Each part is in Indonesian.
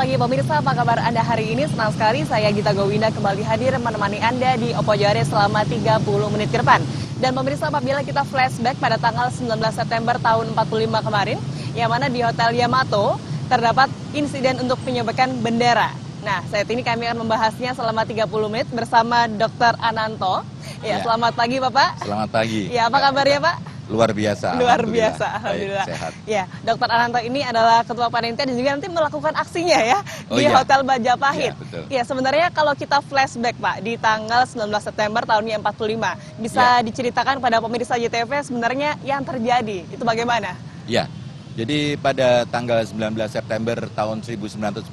pagi pemirsa, apa kabar Anda hari ini? Senang sekali saya Gita Gowinda kembali hadir menemani Anda di Oppo Jare selama 30 menit ke depan. Dan pemirsa, apabila kita flashback pada tanggal 19 September tahun 45 kemarin, yang mana di Hotel Yamato terdapat insiden untuk penyebekan bendera. Nah, saat ini kami akan membahasnya selama 30 menit bersama Dr. Ananto. Ya, selamat pagi Bapak. Selamat pagi. Ya, apa kabarnya Pak? Luar biasa. Luar biasa, alhamdulillah. Baik, sehat. Ya, Dr. Ananto ini adalah ketua panitia dan juga nanti melakukan aksinya ya di Hotel Majapahit. Ya, betul. Ya, sebenarnya kalau kita flashback Pak di tanggal 19 September tahunnya 45, bisa diceritakan pada pemirsa JTV sebenarnya yang terjadi itu bagaimana? Ya. Jadi pada tanggal 19 September tahun 1945,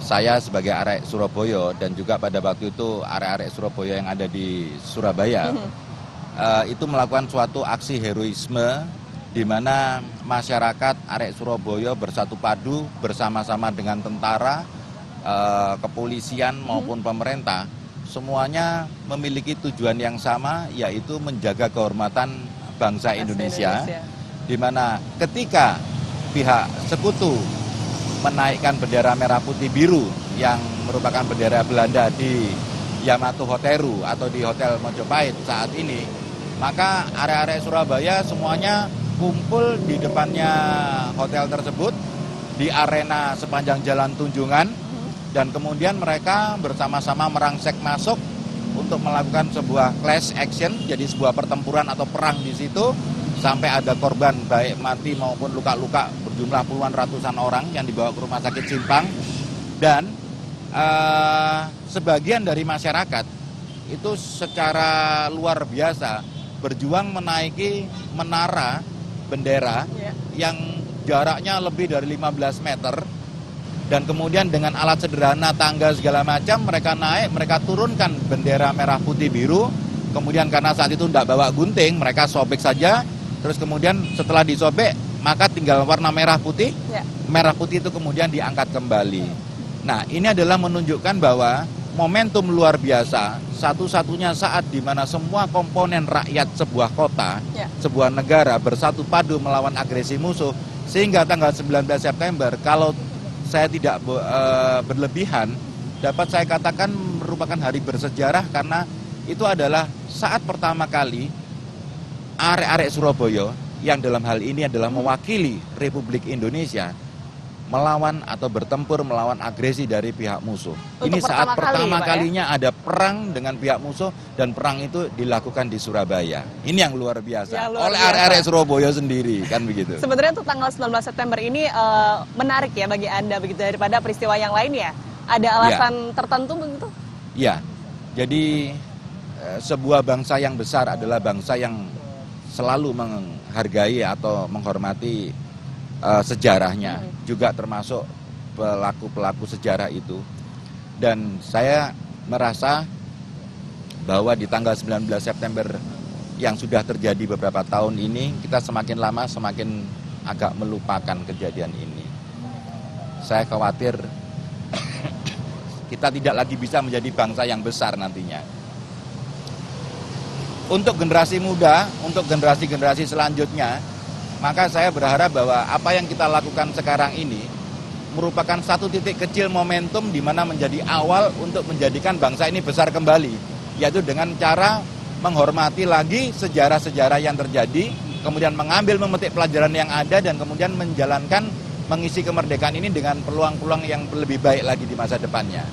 saya sebagai arek Surabaya dan juga pada waktu itu arek-arek Surabaya yang ada di Surabaya itu melakukan suatu aksi heroisme di mana masyarakat arek Surabaya bersatu padu bersama-sama dengan tentara, kepolisian maupun pemerintah, semuanya memiliki tujuan yang sama, yaitu menjaga kehormatan bangsa Indonesia. Di mana ketika pihak sekutu menaikkan bendera merah putih biru yang merupakan bendera Belanda di Yamato Hoteru atau di Hotel Majapahit saat ini, maka area-area Surabaya semuanya kumpul di depannya hotel tersebut di arena sepanjang Jalan Tunjungan, dan kemudian mereka bersama-sama merangsek masuk untuk melakukan sebuah class action, jadi sebuah pertempuran atau perang di situ sampai ada korban baik mati maupun luka-luka berjumlah puluhan ratusan orang yang dibawa ke rumah sakit Simpang. Dan sebagian dari masyarakat itu secara luar biasa berjuang menaiki menara bendera yang jaraknya lebih dari 15 meter, dan kemudian dengan alat sederhana, tangga segala macam, mereka naik, mereka turunkan bendera merah putih biru. Kemudian karena saat itu tidak bawa gunting, mereka sobek saja, terus kemudian setelah disobek maka tinggal warna merah putih. Merah putih itu kemudian diangkat kembali. Nah, ini adalah menunjukkan bahwa momentum luar biasa, satu-satunya saat di mana semua komponen rakyat sebuah kota, sebuah negara bersatu padu melawan agresi musuh, sehingga tanggal 19 September, kalau saya tidak berlebihan, dapat saya katakan merupakan hari bersejarah, karena itu adalah saat pertama kali arek-arek Surabaya, yang dalam hal ini adalah mewakili Republik Indonesia, melawan atau bertempur melawan agresi dari pihak musuh. Ini saat pertama kalinya ada perang dengan pihak musuh, dan perang itu dilakukan di Surabaya. Ini yang luar biasa. Oleh arek-arek Surabaya sendiri, kan begitu. Sebenarnya untuk tanggal 19 September ini menarik ya bagi Anda begitu daripada peristiwa yang lain ya? Ada alasan tertentu begitu? Ya. Jadi sebuah bangsa yang besar adalah bangsa yang selalu menghargai atau menghormati sejarahnya, juga termasuk pelaku-pelaku sejarah itu. Dan saya merasa bahwa di tanggal 19 September yang sudah terjadi beberapa tahun ini, kita semakin lama semakin agak melupakan kejadian ini. Saya khawatir kita tidak lagi bisa menjadi bangsa yang besar nantinya. Untuk generasi muda, untuk generasi-generasi selanjutnya, maka saya berharap bahwa apa yang kita lakukan sekarang ini merupakan satu titik kecil momentum di mana menjadi awal untuk menjadikan bangsa ini besar kembali, yaitu dengan cara menghormati lagi sejarah-sejarah yang terjadi, kemudian memetik pelajaran yang ada, dan kemudian menjalankan, mengisi kemerdekaan ini dengan peluang-peluang yang lebih baik lagi di masa depannya.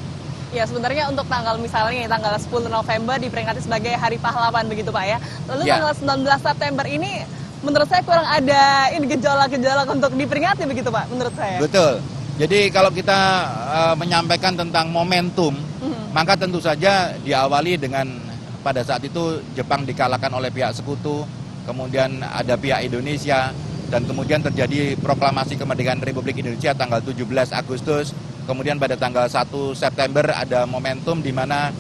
Ya, sebenarnya untuk tanggal misalnya tanggal 10 November diperingati sebagai Hari Pahlawan begitu Pak ya. Lalu tanggal 19 September ini menurut saya kurang ada gejolak-gejolak untuk diperingati begitu Pak, menurut saya. Betul. Jadi kalau kita menyampaikan tentang momentum, maka tentu saja diawali dengan pada saat itu Jepang dikalahkan oleh pihak sekutu, kemudian ada pihak Indonesia, dan kemudian terjadi proklamasi kemerdekaan Republik Indonesia tanggal 17 Agustus. Kemudian pada tanggal 1 September ada momentum di mana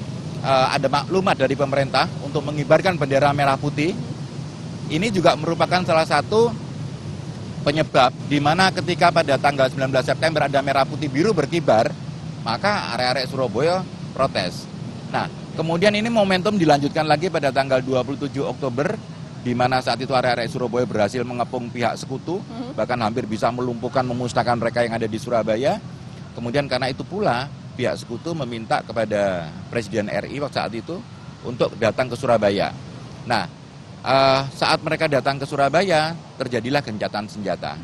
ada maklumat dari pemerintah untuk mengibarkan bendera merah putih. Ini juga merupakan salah satu penyebab di mana ketika pada tanggal 19 September ada merah putih biru berkibar, maka area-area Surabaya protes. Nah, kemudian ini momentum dilanjutkan lagi pada tanggal 27 Oktober, di mana saat itu area-area Surabaya berhasil mengepung pihak sekutu, bahkan hampir bisa melumpuhkan, memusnahkan mereka yang ada di Surabaya. Kemudian karena itu pula pihak sekutu meminta kepada Presiden RI waktu saat itu untuk datang ke Surabaya. Nah, saat mereka datang ke Surabaya, terjadilah gencatan senjata.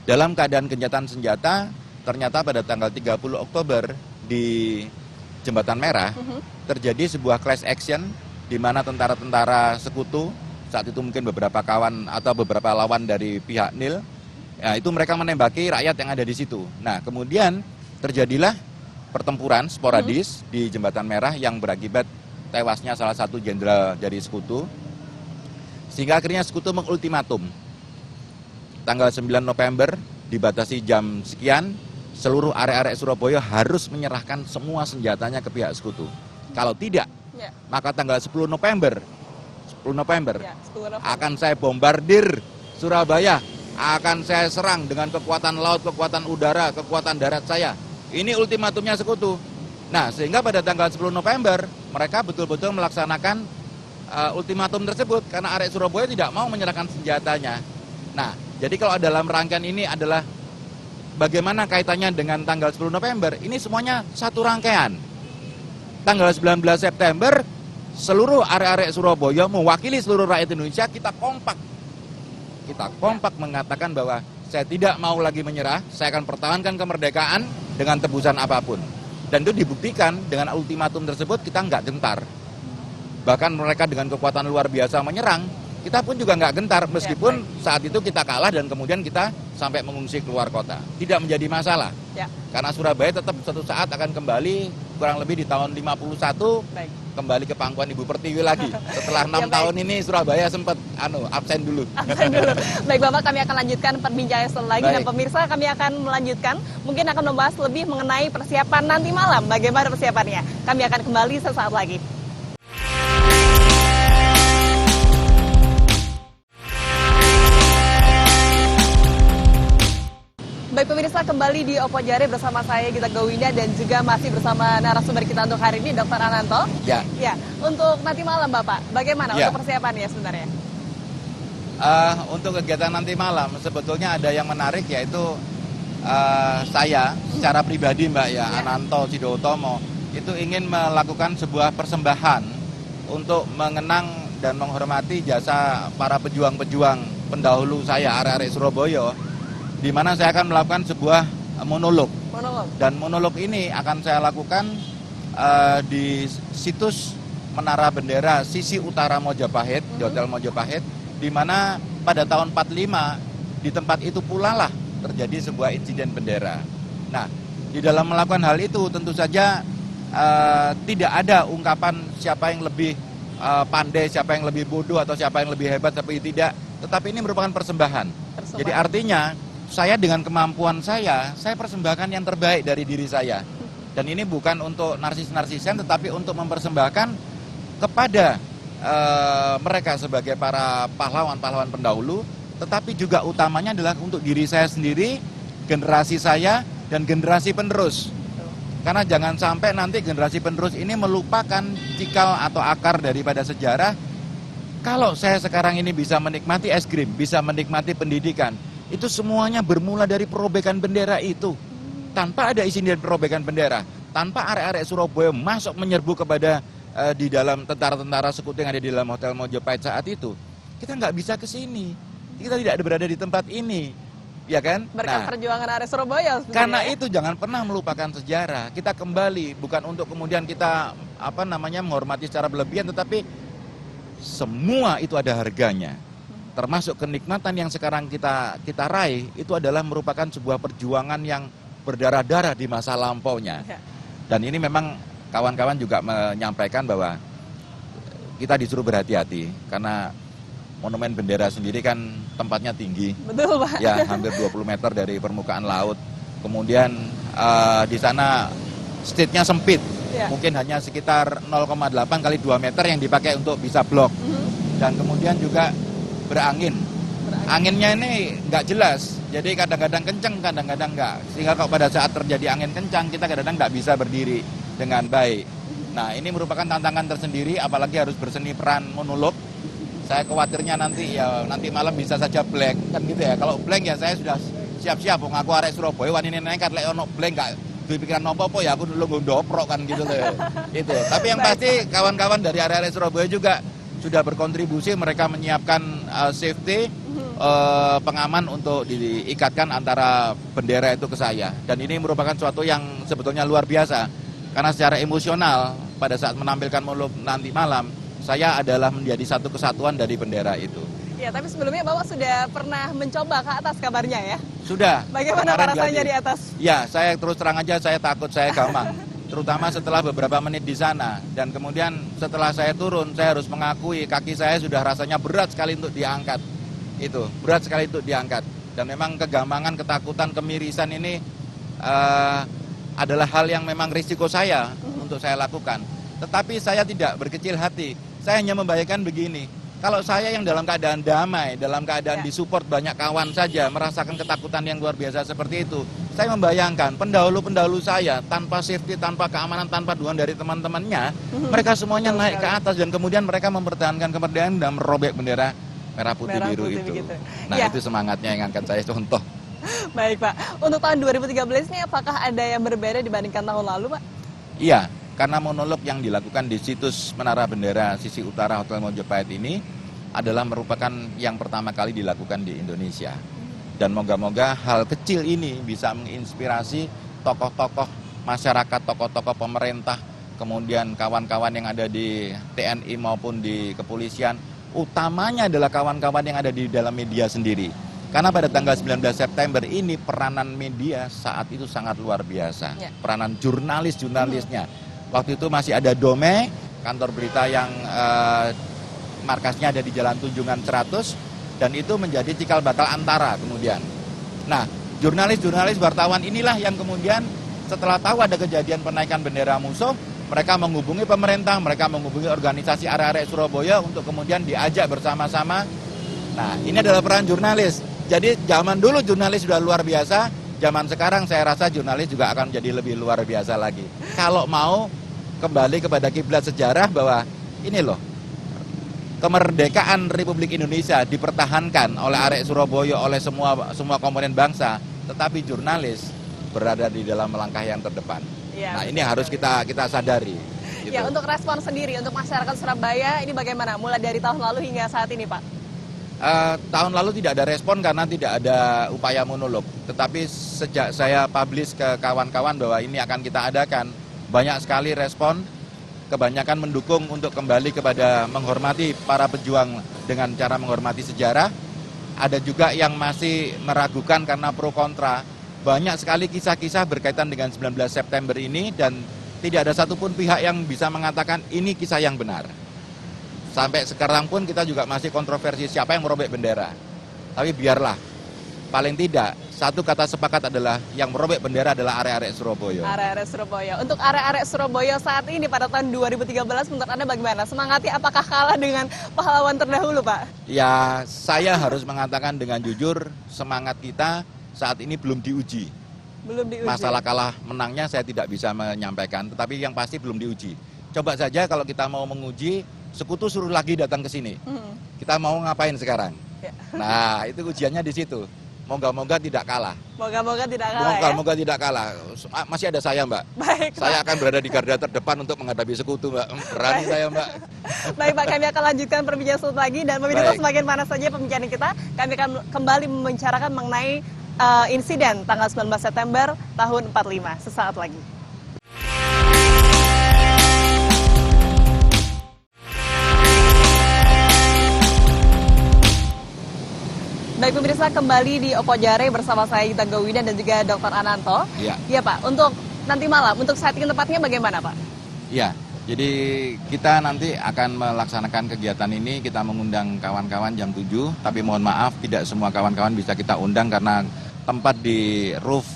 Dalam keadaan gencatan senjata, ternyata pada tanggal 30 Oktober di Jembatan Merah terjadi sebuah class action di mana tentara-tentara sekutu, saat itu mungkin beberapa kawan atau beberapa lawan dari pihak NIL, ya, itu mereka menembaki rakyat yang ada di situ. Nah, kemudian terjadilah pertempuran sporadis di Jembatan Merah yang berakibat tewasnya salah satu jenderal dari sekutu. Sehingga akhirnya sekutu mengultimatum. Tanggal 9 November dibatasi jam sekian, seluruh area-area Surabaya harus menyerahkan semua senjatanya ke pihak sekutu. Kalau tidak, maka tanggal 10 November akan saya bombardir Surabaya, akan saya serang dengan kekuatan laut, kekuatan udara, kekuatan darat saya. Ini ultimatumnya sekutu. Nah, sehingga pada tanggal 10 November mereka betul-betul melaksanakan ultimatum tersebut karena area Surabaya tidak mau menyerahkan senjatanya. Nah, jadi kalau dalam rangkaian ini adalah bagaimana kaitannya dengan tanggal 10 November, ini semuanya satu rangkaian. Tanggal 19 September, seluruh area-area Surabaya mewakili seluruh rakyat Indonesia, kita kompak. Kita kompak mengatakan bahwa saya tidak mau lagi menyerah, saya akan pertahankan kemerdekaan dengan tebusan apapun. Dan itu dibuktikan dengan ultimatum tersebut kita nggak gentar. Bahkan mereka dengan kekuatan luar biasa menyerang, kita pun juga nggak gentar meskipun saat itu kita kalah dan kemudian kita sampai mengungsi keluar kota. Tidak menjadi masalah. Karena Surabaya tetap suatu saat akan kembali kurang lebih di tahun 51 kembali ke pangkuan Ibu Pertiwi lagi. Setelah 6 tahun ini Surabaya sempat absen dulu. Baik Bapak, kami akan lanjutkan perbincangan setelah lagi. Dan pemirsa, kami akan melanjutkan, mungkin akan membahas lebih mengenai persiapan nanti malam. Bagaimana persiapannya? Kami akan kembali sesaat lagi. Baik pemirsa, kembali di Opo Jare bersama saya Gita Gowinda dan juga masih bersama narasumber kita untuk hari ini Dr. Ananto. Ya, untuk nanti malam Bapak, bagaimana untuk persiapannya sebenarnya? Untuk kegiatan nanti malam sebetulnya ada yang menarik, yaitu saya secara pribadi Mbak Ananto Sidotomo itu ingin melakukan sebuah persembahan untuk mengenang dan menghormati jasa para pejuang-pejuang pendahulu saya area-area Surabaya, di mana saya akan melakukan sebuah monolog. Dan monolog ini akan saya lakukan di situs Menara Bendera sisi utara Mojopahit, di Hotel Mojopahit, di mana pada tahun 45 di tempat itu pula lah terjadi sebuah insiden bendera. Nah, di dalam melakukan hal itu tentu saja tidak ada ungkapan siapa yang lebih pandai, siapa yang lebih bodoh, atau siapa yang lebih hebat, tapi tidak. Tetapi ini merupakan persembahan. Jadi artinya saya dengan kemampuan saya persembahkan yang terbaik dari diri saya. Dan ini bukan untuk narsis-narsisan, tetapi untuk mempersembahkan kepada mereka sebagai para pahlawan-pahlawan pendahulu, tetapi juga utamanya adalah untuk diri saya sendiri, generasi saya, dan generasi penerus. Karena jangan sampai nanti generasi penerus ini melupakan cikal atau akar daripada sejarah. Kalau saya sekarang ini bisa menikmati es krim, bisa menikmati pendidikan, itu semuanya bermula dari perobekan bendera itu. Tanpa ada insiden perobekan bendera, tanpa area-area Surabaya masuk menyerbu kepada di dalam tentara-tentara sekutu yang ada di dalam Hotel Mojopahit saat itu, kita nggak bisa ke sini. Kita tidak berada di tempat ini, ya kan? Berkat perjuangan area Surabaya. Karena itu jangan pernah melupakan sejarah. Kita kembali bukan untuk kemudian kita menghormati secara berlebihan, tetapi semua itu ada harganya. Termasuk kenikmatan yang sekarang kita raih, itu adalah merupakan sebuah perjuangan yang berdarah-darah di masa lampaunya. Dan ini memang kawan-kawan juga menyampaikan bahwa kita disuruh berhati-hati, karena monumen bendera sendiri kan tempatnya tinggi. Betul Pak. Ya, hampir 20 meter dari permukaan laut. Kemudian di sana stage-nya sempit, mungkin hanya sekitar 0,8 kali 2 meter yang dipakai untuk bisa blok. Dan kemudian juga berangin. Anginnya ini nggak jelas, jadi kadang-kadang kenceng, kadang-kadang nggak. Sehingga kalau pada saat terjadi angin kencang, kita kadang-kadang nggak bisa berdiri dengan baik. Nah, ini merupakan tantangan tersendiri, apalagi harus berseni peran monolog. Saya khawatirnya nanti malam bisa saja blank, kan gitu ya. Kalau blank ya saya sudah siap-siap, wong aku arek Surabaya wani nekat lek ono blank gak duwe pikiran apa-apa ya aku dulu ndoprok kan gitu loh. Itu. Tapi yang pasti kawan-kawan dari area Surabaya juga sudah berkontribusi, mereka menyiapkan safety pengaman untuk diikatkan antara bendera itu ke saya. Dan ini merupakan suatu yang sebetulnya luar biasa. Karena secara emosional pada saat menampilkan monolog nanti malam, saya adalah menjadi satu kesatuan dari bendera itu. Ya, tapi sebelumnya Bapak sudah pernah mencoba ke atas kabarnya ya? Sudah. Bagaimana rasanya di atas? Ya, saya terus terang aja saya takut, saya gampang. Terutama setelah beberapa menit di sana. Dan kemudian setelah saya turun, saya harus mengakui kaki saya sudah rasanya berat sekali untuk diangkat. Itu, berat sekali untuk diangkat. Dan memang kegampangan, ketakutan, kemirisan ini adalah hal yang memang risiko saya untuk saya lakukan. Tetapi saya tidak berkecil hati. Saya hanya membayangkan begini. Kalau saya yang dalam keadaan damai, dalam keadaan disupport banyak kawan saja, merasakan ketakutan yang luar biasa seperti itu, saya membayangkan pendahulu-pendahulu saya, tanpa safety, tanpa keamanan, tanpa dukungan dari teman-temannya, mereka semuanya naik ke atas dan kemudian mereka mempertahankan kemerdekaan dan merobek bendera merah putih biru itu. Begitu. Nah itu semangatnya yang akan saya contoh. Baik Pak, untuk tahun 2013 ini apakah ada yang berbeda dibandingkan tahun lalu Pak? Iya. Karena monolog yang dilakukan di situs Menara Bendera sisi utara Hotel Mojopahit ini adalah merupakan yang pertama kali dilakukan di Indonesia. Dan moga-moga hal kecil ini bisa menginspirasi tokoh-tokoh masyarakat, tokoh-tokoh pemerintah, kemudian kawan-kawan yang ada di TNI maupun di kepolisian, utamanya adalah kawan-kawan yang ada di dalam media sendiri. Karena pada tanggal 19 September ini peranan media saat itu sangat luar biasa. Peranan jurnalis-jurnalisnya. Waktu itu masih ada Dome, kantor berita yang markasnya ada di Jalan Tunjungan 100, dan itu menjadi cikal bakal antara kemudian. Nah, jurnalis-jurnalis wartawan inilah yang kemudian setelah tahu ada kejadian penaikan bendera musuh, mereka menghubungi pemerintah, mereka menghubungi organisasi arek-arek Surabaya untuk kemudian diajak bersama-sama. Nah, ini adalah peran jurnalis. Jadi zaman dulu jurnalis sudah luar biasa, zaman sekarang saya rasa jurnalis juga akan jadi lebih luar biasa lagi. Kalau mau kembali kepada kiblat sejarah bahwa ini loh, kemerdekaan Republik Indonesia dipertahankan oleh arek Surabaya, oleh semua komponen bangsa, tetapi jurnalis berada di dalam langkah yang terdepan. Ya, nah ini harus kita sadari. Gitu. Ya, untuk respon sendiri untuk masyarakat Surabaya ini bagaimana? Mulai dari tahun lalu hingga saat ini Pak? Tahun lalu tidak ada respon karena tidak ada upaya monolog. Tetapi sejak saya publish ke kawan-kawan bahwa ini akan kita adakan, banyak sekali respon, kebanyakan mendukung untuk kembali kepada menghormati para pejuang dengan cara menghormati sejarah. Ada juga yang masih meragukan karena pro kontra. Banyak sekali kisah-kisah berkaitan dengan 19 September ini dan tidak ada satupun pihak yang bisa mengatakan ini kisah yang benar. Sampai sekarang pun kita juga masih kontroversi siapa yang merobek bendera. Tapi biarlah, paling tidak satu kata sepakat adalah yang merobek bendera adalah arek-arek Surabaya. Arek-arek Surabaya. Untuk arek-arek Surabaya saat ini pada tahun 2013 menurut Anda bagaimana? Semangatnya apakah kalah dengan pahlawan terdahulu Pak? Ya, saya harus mengatakan dengan jujur, semangat kita saat ini belum diuji. Belum diuji. Masalah kalah menangnya saya tidak bisa menyampaikan, tetapi yang pasti belum diuji. Coba saja kalau kita mau menguji, sekutu suruh lagi datang ke sini. Kita mau ngapain sekarang? Ya. Nah, itu ujiannya di situ. Moga-moga tidak kalah. Moga-moga tidak kalah. Moga-moga tidak kalah. Masih ada saya, Mbak. Baik, saya akan berada di garda terdepan untuk menghadapi sekutu, Mbak. Berani saya, Mbak. Baik, Pak, kami akan lanjutkan perbincangan sesaat lagi dan pemirsa semakin panas saja pembicaraan kita, kami akan kembali membicarakan mengenai insiden tanggal 19 September tahun 45 sesaat lagi. Baik pemirsa, kembali di Opo Jare bersama saya Gita Gowina dan juga Dr. Ananto. Iya Pak, untuk nanti malam, untuk setting tempatnya bagaimana Pak? Iya, jadi kita nanti akan melaksanakan kegiatan ini, kita mengundang kawan-kawan jam 7, tapi mohon maaf tidak semua kawan-kawan bisa kita undang karena tempat di roof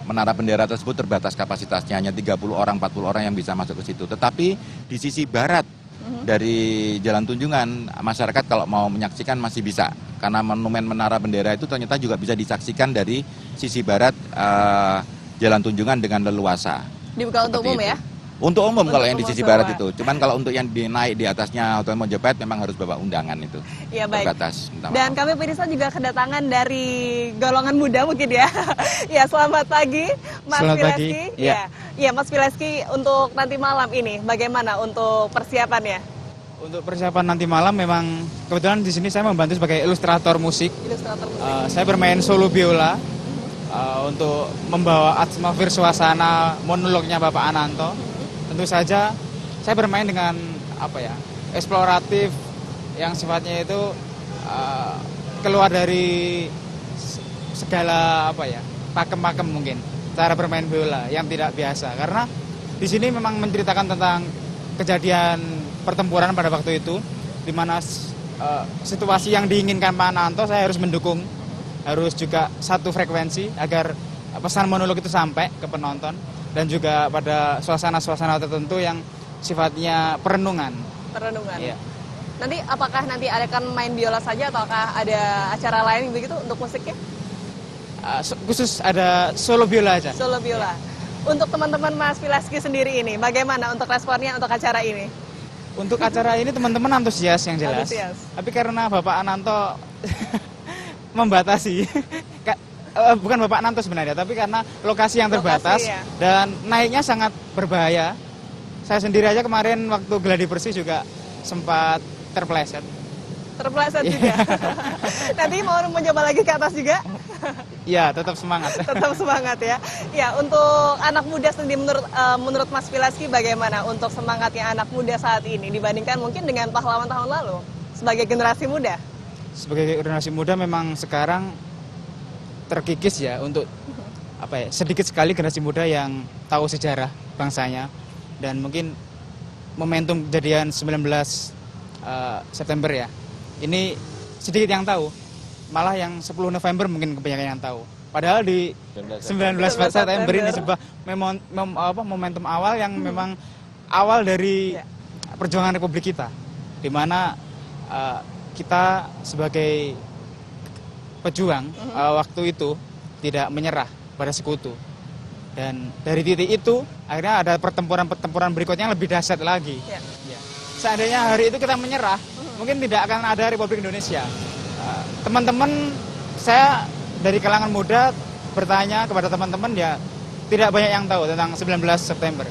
menara bendera tersebut terbatas kapasitasnya, hanya 30 orang, 40 orang yang bisa masuk ke situ. Tetapi di sisi barat dari Jalan Tunjungan, masyarakat kalau mau menyaksikan masih bisa. Karena monumen menara bendera itu ternyata juga bisa disaksikan dari sisi barat Jalan Tunjungan dengan leluasa. Dibuka untuk umum ya? Untuk umum kalau yang di umum sisi barat semua. itu. Cuman kalau untuk yang naik di atasnya Hotel Mojopahit memang harus bawa undangan itu. Iya, baik. Terbatas. Minta maaf. Dan kami pemirsa juga kedatangan dari golongan muda mungkin ya. Ya, selamat pagi Mas Selamat pagi. Pileski. Ya. Ya, Mas Pileski, untuk nanti malam ini bagaimana untuk persiapannya? Untuk persiapan nanti malam memang kebetulan di sini saya membantu sebagai ilustrator musik. Ilustrator musik. Saya bermain solo biola untuk membawa atmosfer suasana monolognya Bapak Ananto. Tentu saja saya bermain dengan eksploratif yang sifatnya itu keluar dari segala pakem-pakem mungkin cara bermain biola yang tidak biasa, karena di sini memang menceritakan tentang kejadian pertempuran pada waktu itu, di mana situasi yang diinginkan Pak Ananto saya harus mendukung, harus juga satu frekuensi agar pesan monolog itu sampai ke penonton, dan juga pada suasana-suasana tertentu yang sifatnya perenungan. Perenungan. Iya. Nanti apakah nanti akan main biola saja ataukah ada acara lain begitu untuk musiknya? Khusus ada solo biola aja. Solo biola. Untuk teman-teman Mas Pileski sendiri ini, bagaimana untuk responnya untuk acara ini? Untuk acara ini teman-teman antusias yang jelas. Antusias. Tapi karena Bapak Ananto membatasi, bukan Bapak Ananto sebenarnya, tapi karena lokasi yang terbatas Lokasi, ya. dan naiknya sangat berbahaya. Saya sendiri aja kemarin waktu gladi bersih juga sempat terpleset. Terpleset juga. Nanti mau mencoba lagi ke atas juga? Ya, tetap semangat. Tetap semangat ya. Ya, untuk anak muda sendiri menurut Mas Pileski bagaimana untuk semangatnya anak muda saat ini dibandingkan mungkin dengan pahlawan tahun lalu sebagai generasi muda? Sebagai generasi muda memang sekarang terkikis ya untuk sedikit sekali generasi muda yang tahu sejarah bangsanya, dan mungkin momentum kejadian 19 September ya. Ini sedikit yang tahu. Malah yang 10 November mungkin kebanyakan yang tahu. Padahal di 19 September ini sebuah momentum awal yang memang awal dari perjuangan Republik kita, di mana kita sebagai pejuang waktu itu tidak menyerah pada sekutu. Dan dari titik itu akhirnya ada pertempuran berikutnya yang lebih dahsyat lagi. Ya. Ya. Seandainya hari itu kita menyerah, mungkin tidak akan ada Republik Indonesia. Teman-teman saya dari kalangan muda bertanya kepada teman-teman, ya tidak banyak yang tahu tentang 19 September.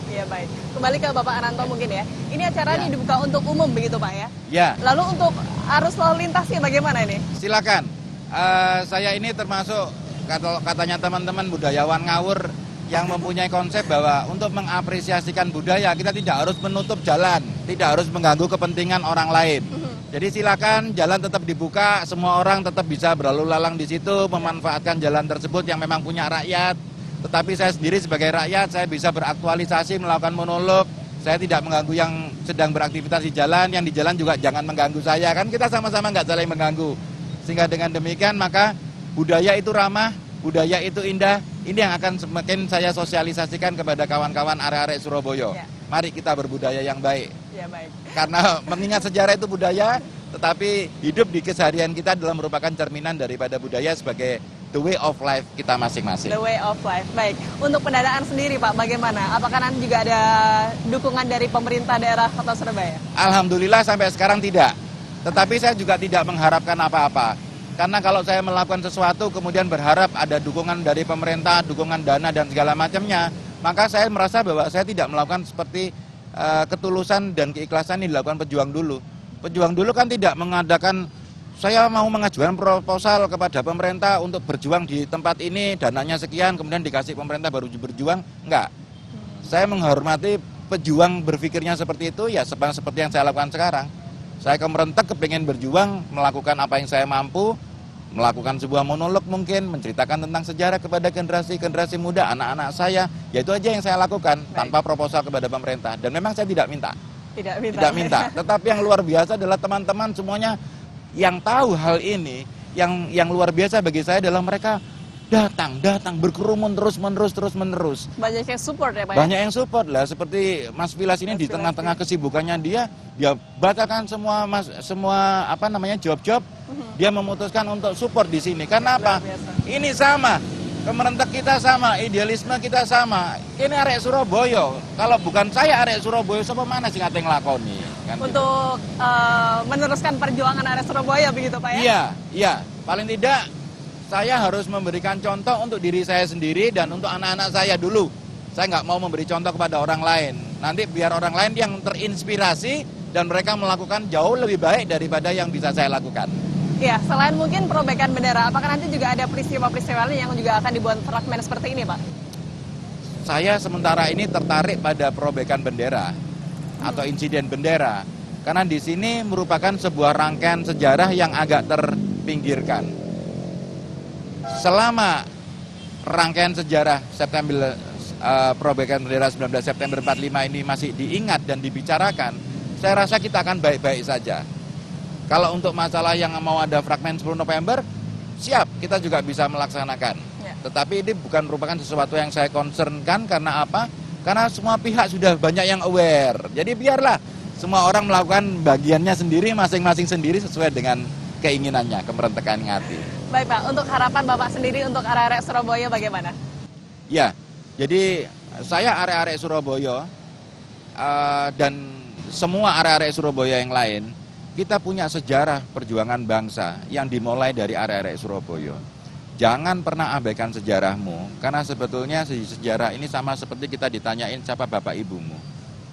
Iya, baik. Kembali ke Bapak Ananto mungkin ya. Ini acara ini dibuka untuk umum begitu Pak ya? Ya, Lalu untuk arus lalu lintasnya bagaimana ini? silakan. Saya ini termasuk katanya teman-teman budayawan ngawur yang mempunyai konsep bahwa untuk mengapresiasikan budaya kita tidak harus menutup jalan, tidak harus mengganggu kepentingan orang lain. Jadi silakan, jalan tetap dibuka, semua orang tetap bisa berlalu lalang di situ, memanfaatkan jalan tersebut yang memang punya rakyat. Tetapi saya sendiri sebagai rakyat, saya bisa beraktualisasi, melakukan monolog. Saya tidak mengganggu yang sedang beraktivitas di jalan, yang di jalan juga jangan mengganggu saya. Kan kita sama-sama nggak saling mengganggu. Sehingga dengan demikian maka budaya itu ramah, budaya itu indah. Ini yang akan semakin saya sosialisasikan kepada kawan-kawan arek-arek Surabaya. Ya. Mari kita berbudaya yang baik. Ya, baik. Karena mengingat sejarah itu budaya, tetapi hidup di keseharian kita adalah merupakan cerminan daripada budaya sebagai the way of life kita masing-masing. The way of life. Baik. Untuk pendanaan sendiri Pak, bagaimana? Apakah nanti juga ada dukungan dari pemerintah daerah Kota Surabaya? Alhamdulillah sampai sekarang tidak. Tetapi saya juga tidak mengharapkan apa-apa. Karena kalau saya melakukan sesuatu kemudian berharap ada dukungan dari pemerintah, dukungan dana dan segala macamnya, maka saya merasa bahwa saya tidak melakukan seperti ketulusan dan keikhlasan yang dilakukan pejuang dulu. Pejuang dulu kan tidak mengadakan saya mau mengajukan proposal kepada pemerintah untuk berjuang di tempat ini, dananya sekian, kemudian dikasih pemerintah baru berjuang. Enggak. Saya menghormati pejuang berpikirnya seperti itu, ya seperti yang saya lakukan sekarang. Saya kemerentek kepingin berjuang, melakukan apa yang saya mampu, melakukan sebuah monolog mungkin, menceritakan tentang sejarah kepada generasi muda, anak-anak saya. Ya itu aja yang saya lakukan, tanpa proposal kepada pemerintah. Dan memang saya tidak minta. Tidak minta. Tetapi yang luar biasa adalah teman-teman semuanya yang tahu hal ini, yang luar biasa bagi saya adalah mereka datang berkerumun terus-menerus. Banyak yang support ya Pak? Banyak yang support lah, seperti Mas Pilas ini di tengah-tengah kesibukannya dia batalkan semua job-job, dia memutuskan untuk support di sini. Karena apa? Ini sama Kemerentek kita sama, idealisme kita sama. Ini arek Surabaya. Kalau bukan saya arek Surabaya, siapa mana sih ngate nglakoni? Kan gitu. Untuk meneruskan perjuangan area Surabaya begitu Pak ya? Iya, iya. Paling tidak saya harus memberikan contoh untuk diri saya sendiri dan untuk anak-anak saya dulu. Saya nggak mau memberi contoh kepada orang lain. Nanti biar orang lain yang terinspirasi dan mereka melakukan jauh lebih baik daripada yang bisa saya lakukan. Iya, selain mungkin perobekan bendera, apakah nanti juga ada peristiwa-peristiwa lain yang juga akan dibuat fragmen seperti ini Pak? Saya sementara ini tertarik pada perobekan bendera atau insiden bendera. Karena di sini merupakan sebuah rangkaian sejarah yang agak terpinggirkan. Selama rangkaian sejarah September perobekan bendera 19 September 45 ini masih diingat dan dibicarakan, saya rasa kita akan baik-baik saja. Kalau untuk masalah yang mau ada fragmen 10 November, siap, kita juga bisa melaksanakan. Ya. Tetapi ini bukan merupakan sesuatu yang saya concernkan karena apa? Karena semua pihak sudah banyak yang aware. Jadi biarlah semua orang melakukan bagiannya sendiri, masing-masing sendiri sesuai dengan keinginannya, kemerentekan hati. Baik Pak, untuk harapan Bapak sendiri untuk area Surabaya bagaimana? Ya, jadi saya area-area Surabaya dan semua area-area Surabaya yang lain, kita punya sejarah perjuangan bangsa yang dimulai dari area-area Surabaya. Jangan pernah abaikan sejarahmu, karena sebetulnya sejarah ini sama seperti kita ditanyain siapa bapak ibumu.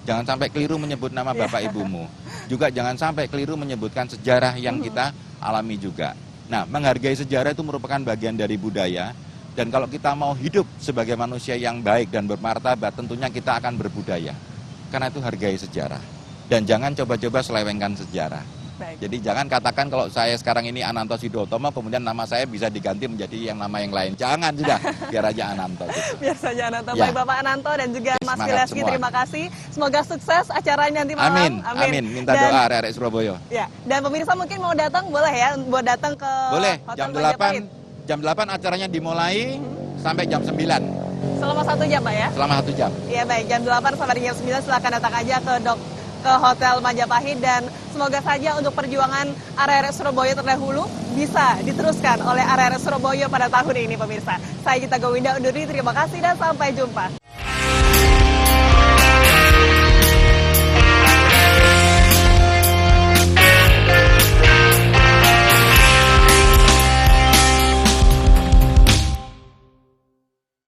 Jangan sampai keliru menyebut nama bapak ibumu. Juga jangan sampai keliru menyebutkan sejarah yang kita alami juga. Nah, menghargai sejarah itu merupakan bagian dari budaya. Dan kalau kita mau hidup sebagai manusia yang baik dan bermartabat, tentunya kita akan berbudaya. Karena itu hargai sejarah. Dan jangan coba-coba selewengkan sejarah. Baik. Jadi jangan katakan kalau saya sekarang ini Ananto Sidotomo, kemudian nama saya bisa diganti menjadi nama yang lain. Jangan, sudah, biar aja Ananto. Gitu. Biar saja Ananto. Ya. Baik Bapak Ananto dan juga Mas Semangat Fileski, semua. terima kasih. Semoga sukses acaranya nanti malam. Amin, amin. Minta Dan- doa arek-arek Surabaya. Ya, dan pemirsa mungkin mau datang boleh ya, buat datang ke Boleh, Hotel jam Majapahit. 8, jam 8 acaranya dimulai sampai jam 9, Selama 1 jam Pak ya? selama 1 jam. Iya baik, jam 8 sampai jam 9 silakan datang aja ke Hotel Majapahit dan semoga saja untuk perjuangan area Surabaya terdahulu bisa diteruskan oleh area Surabaya pada tahun ini pemirsa. Saya Gita Gowinda undur diri, terima kasih dan sampai jumpa.